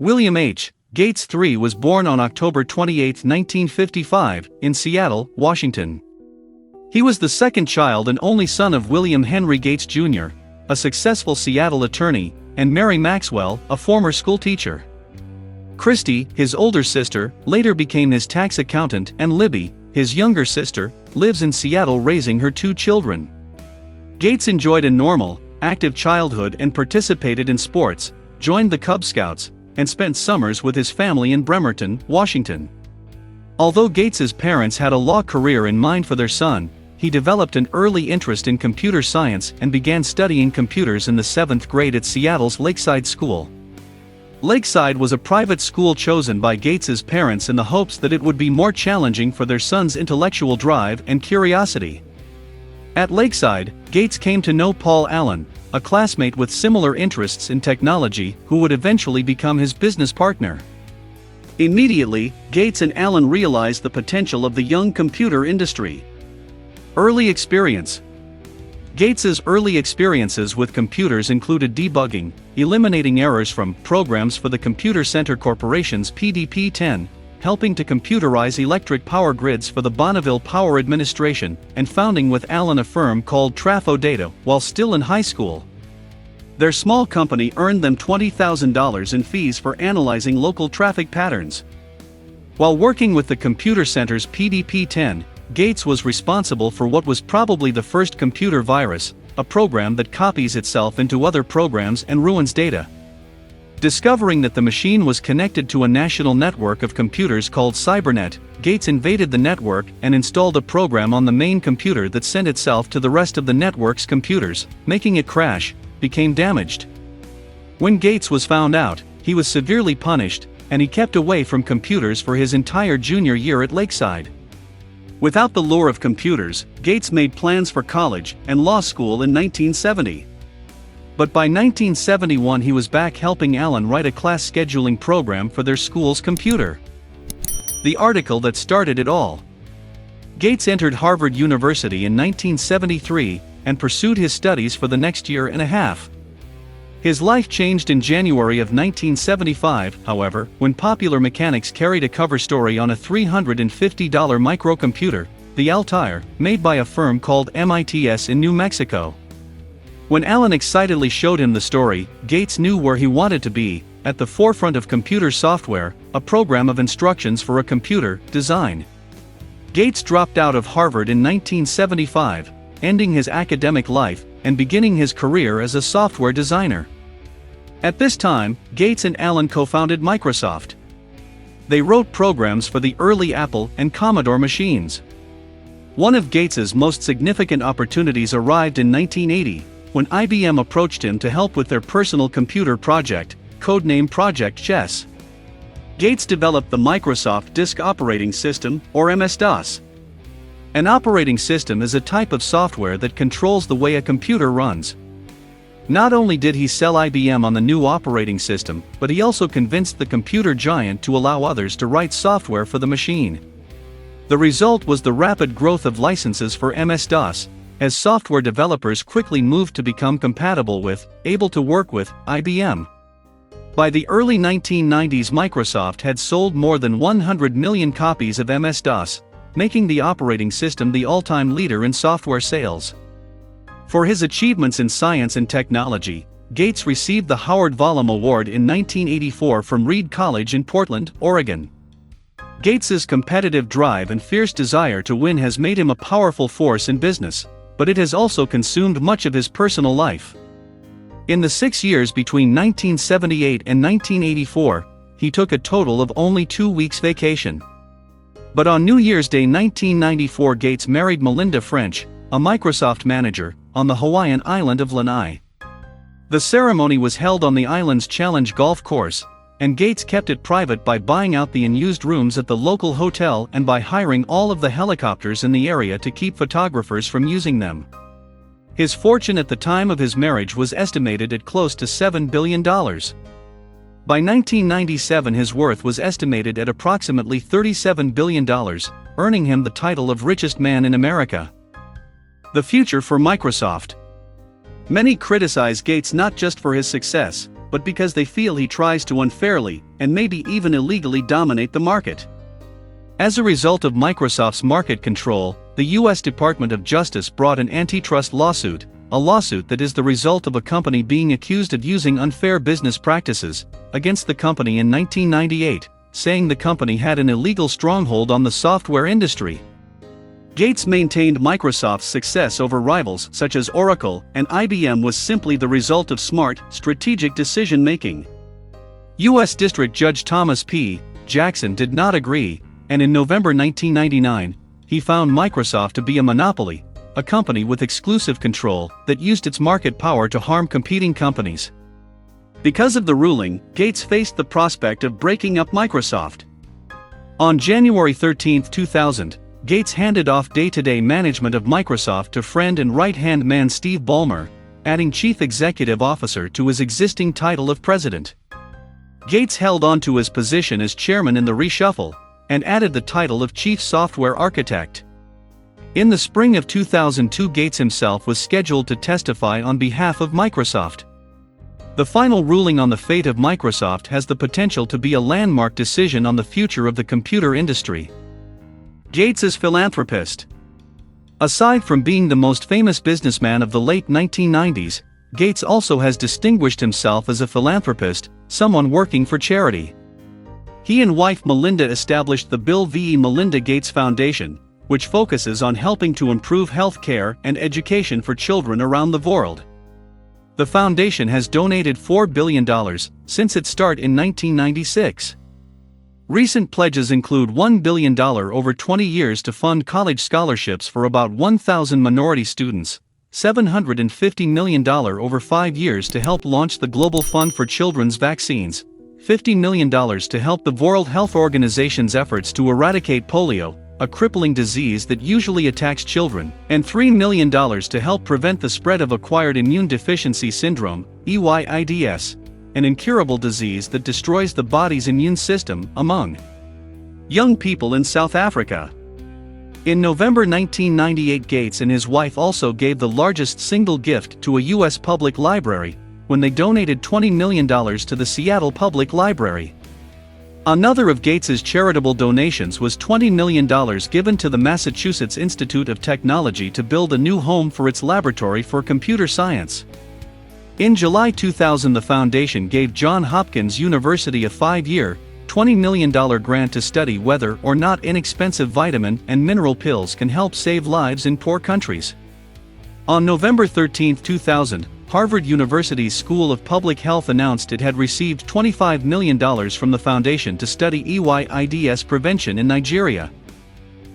William H. Gates III was born on October 28, 1955, in Seattle, Washington. He was the second child and only son of William Henry Gates Jr., a successful Seattle attorney, and Mary Maxwell, a former schoolteacher. Christy, his older sister, later became his tax accountant, and Libby, his younger sister, lives in Seattle raising her two children. Gates enjoyed a normal, active childhood and participated in sports, joined the Cub Scouts, and spent summers with his family in Bremerton, Washington. Although Gates's parents had a law career in mind for their son, he developed an early interest in computer science and began studying computers in the 7th grade at Seattle's Lakeside School. Lakeside was a private school chosen by Gates's parents in the hopes that it would be more challenging for their son's intellectual drive and curiosity. At Lakeside, Gates came to know Paul Allen, a classmate with similar interests in technology who would eventually become his business partner. Immediately, Gates and Allen realized the potential of the young computer industry. Early experience. Gates's early experiences with computers included debugging, eliminating errors from programs for the Computer Center Corporation's PDP-10, helping to computerize electric power grids for the Bonneville Power Administration, and founding with Allen a firm called Trafo Data while still in high school. Their small company earned them $20,000 in fees for analyzing local traffic patterns. While working with the Computer Center's PDP-10, Gates was responsible for what was probably the first computer virus, a program that copies itself into other programs and ruins data. Discovering that the machine was connected to a national network of computers called Cybernet, Gates invaded the network and installed a program on the main computer that sent itself to the rest of the network's computers, making it crash, became damaged. When Gates was found out, he was severely punished, and he kept away from computers for his entire junior year at Lakeside. Without the lure of computers, Gates made plans for college and law school in 1970. But by 1971 he was back helping Allen write a class scheduling program for their school's computer. The article that started it all. Gates entered Harvard University in 1973 and pursued his studies for the next year and a half. His life changed in January of 1975, however, when Popular Mechanics carried a cover story on a $350 microcomputer, the Altair, made by a firm called MITS in New Mexico. When Allen excitedly showed him the story, Gates knew where he wanted to be, at the forefront of computer software, a program of instructions for a computer, design. Gates dropped out of Harvard in 1975, ending his academic life, and beginning his career as a software designer. At this time, Gates and Allen co-founded Microsoft. They wrote programs for the early Apple and Commodore machines. One of Gates's most significant opportunities arrived in 1980, when IBM approached him to help with their personal computer project, codenamed Project Chess. Gates developed the Microsoft Disk Operating System, or MS-DOS. An operating system is a type of software that controls the way a computer runs. Not only did he sell IBM on the new operating system, but he also convinced the computer giant to allow others to write software for the machine. The result was the rapid growth of licenses for MS-DOS, as software developers quickly moved to become compatible with, able to work with, IBM. By the early 1990s, Microsoft had sold more than 100 million copies of MS-DOS, making the operating system the all-time leader in software sales. For his achievements in science and technology, Gates received the Howard Vollum Award in 1984 from Reed College in Portland, Oregon. Gates's competitive drive and fierce desire to win has made him a powerful force in business, but it has also consumed much of his personal life. In the 6 years between 1978 and 1984, he took a total of only 2 weeks vacation. But on New Year's Day 1994, Gates married Melinda French, a Microsoft manager, on the Hawaiian island of Lanai. The ceremony was held on the island's Challenge golf course, and Gates kept it private by buying out the unused rooms at the local hotel and by hiring all of the helicopters in the area to keep photographers from using them. His fortune at the time of his marriage was estimated at close to $7 billion. By 1997 his worth was estimated at approximately $37 billion, earning him the title of richest man in America. The future for Microsoft. Many criticize Gates not just for his success, but because they feel he tries to unfairly, and maybe even illegally dominate the market. As a result of Microsoft's market control, the U.S. Department of Justice brought an antitrust lawsuit, a lawsuit that is the result of a company being accused of using unfair business practices, against the company in 1998, saying the company had an illegal stronghold on the software industry. Gates maintained Microsoft's success over rivals such as Oracle and IBM was simply the result of smart, strategic decision-making. U.S. District Judge Thomas P. Jackson did not agree, and in November 1999, he found Microsoft to be a monopoly, a company with exclusive control that used its market power to harm competing companies. Because of the ruling, Gates faced the prospect of breaking up Microsoft. On January 13, 2000, Gates handed off day-to-day management of Microsoft to friend and right-hand man Steve Ballmer, adding Chief Executive Officer to his existing title of President. Gates held on to his position as chairman in the reshuffle, and added the title of Chief Software Architect. In the spring of 2002, Gates himself was scheduled to testify on behalf of Microsoft. The final ruling on the fate of Microsoft has the potential to be a landmark decision on the future of the computer industry. Gates is philanthropist. Aside from being the most famous businessman of the late 1990s, Gates also has distinguished himself as a philanthropist, someone working for charity. He and wife Melinda established the Bill v. Melinda Gates Foundation, which focuses on helping to improve health care and education for children around the world. The foundation has donated $4 billion since its start in 1996. Recent pledges include $1 billion over 20 years to fund college scholarships for about 1,000 minority students, $750 million over 5 years to help launch the Global Fund for Children's Vaccines, $50 million to help the World Health Organization's efforts to eradicate polio, a crippling disease that usually attacks children, and $3 million to help prevent the spread of acquired immune deficiency syndrome, EYIDS, an incurable disease that destroys the body's immune system, among young people in South Africa. In November 1998, Gates and his wife also gave the largest single gift to a U.S. public library, when they donated $20 million to the Seattle Public Library. Another of Gates's charitable donations was $20 million given to the Massachusetts Institute of Technology to build a new home for its laboratory for computer science. In July 2000, the foundation gave Johns Hopkins University a 5-year, $20 million grant to study whether or not inexpensive vitamin and mineral pills can help save lives in poor countries. On November 13, 2000, Harvard University's School of Public Health announced it had received $25 million from the foundation to study EYIDS prevention in Nigeria.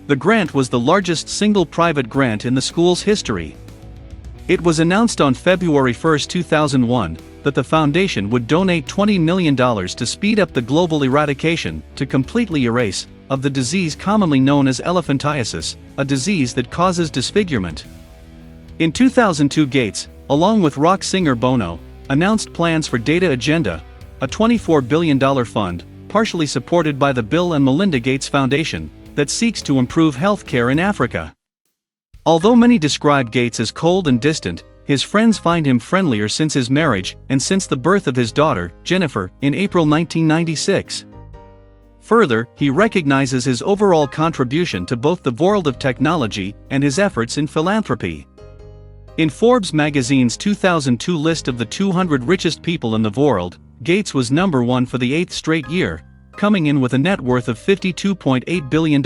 The grant was the largest single private grant in the school's history. It was announced on February 1, 2001, that the foundation would donate $20 million to speed up the global eradication, to completely erase, of the disease commonly known as elephantiasis, a disease that causes disfigurement. In 2002, Gates, along with rock singer Bono, announced plans for Data Agenda, a $24 billion fund, partially supported by the Bill and Melinda Gates Foundation, that seeks to improve healthcare in Africa. Although many describe Gates as cold and distant, his friends find him friendlier since his marriage and since the birth of his daughter, Jennifer, in April 1996. Further, he recognizes his overall contribution to both the world of technology and his efforts in philanthropy. In Forbes magazine's 2002 list of the 200 richest people in the world, Gates was number 1 for the 8th straight year, coming in with a net worth of $52.8 billion.